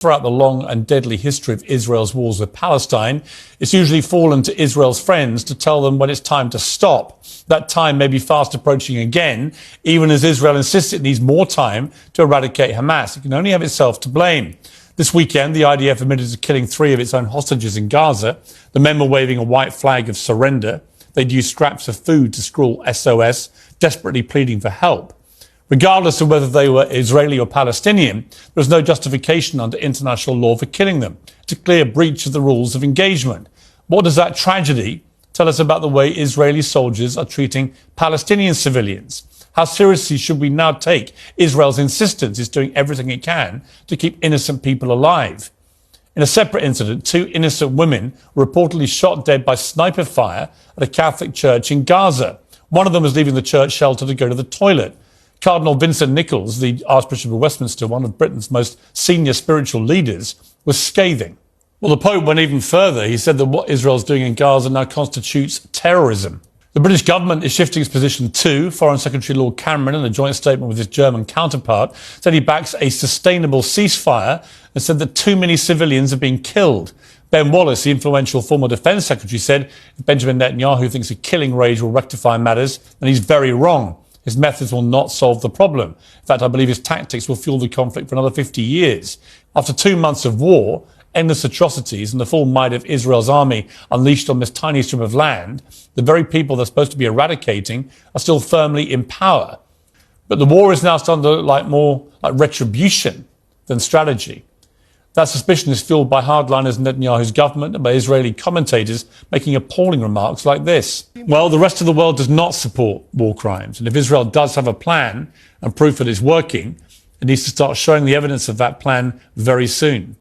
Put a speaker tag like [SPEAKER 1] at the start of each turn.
[SPEAKER 1] Throughout the long and deadly history of Israel's wars with Palestine, it's usually fallen to Israel's friends to tell them when it's time to stop. That time may be fast approaching again, even as Israel insists it needs more time to eradicate Hamas. It can only have itself to blame. This weekend, the IDF admitted to killing 3 of its own hostages in Gaza. The men were waving a white flag of surrender. They'd used scraps of food to scrawl SOS, desperately pleading for help. Regardless of whether they were Israeli or Palestinian, there was no justification under international law for killing them. It's a clear breach of the rules of engagement. What does that tragedy tell us about the way Israeli soldiers are treating Palestinian civilians? How seriously should we now take Israel's insistence it's doing everything it can to keep innocent people alive? In a separate incident, 2 innocent women were reportedly shot dead by sniper fire at a Catholic church in Gaza. One of them was leaving the church shelter to go to the toilet. Cardinal Vincent Nichols, the Archbishop of Westminster, one of Britain's most senior spiritual leaders, was scathing. Well, the Pope went even further. He said that what Israel's doing in Gaza now constitutes terrorism. The British government is shifting its position too. Foreign Secretary Lord Cameron, in a joint statement with his German counterpart, said he backs a sustainable ceasefire and said that too many civilians are being killed. Ben Wallace, the influential former Defence Secretary, said if Benjamin Netanyahu thinks a killing rage will rectify matters, then he's very wrong. His methods will not solve the problem. In fact, I believe his tactics will fuel the conflict for another 50 years. After 2 months of war, endless atrocities and the full might of Israel's army unleashed on this tiny strip of land, the very people they're supposed to be eradicating are still firmly in power. But the war is now starting to look more like retribution than strategy. That suspicion is fueled by hardliners in Netanyahu's government and by Israeli commentators making appalling remarks like this. Well, the rest of the world does not support war crimes. And if Israel does have a plan and proof that it's working, it needs to start showing the evidence of that plan very soon.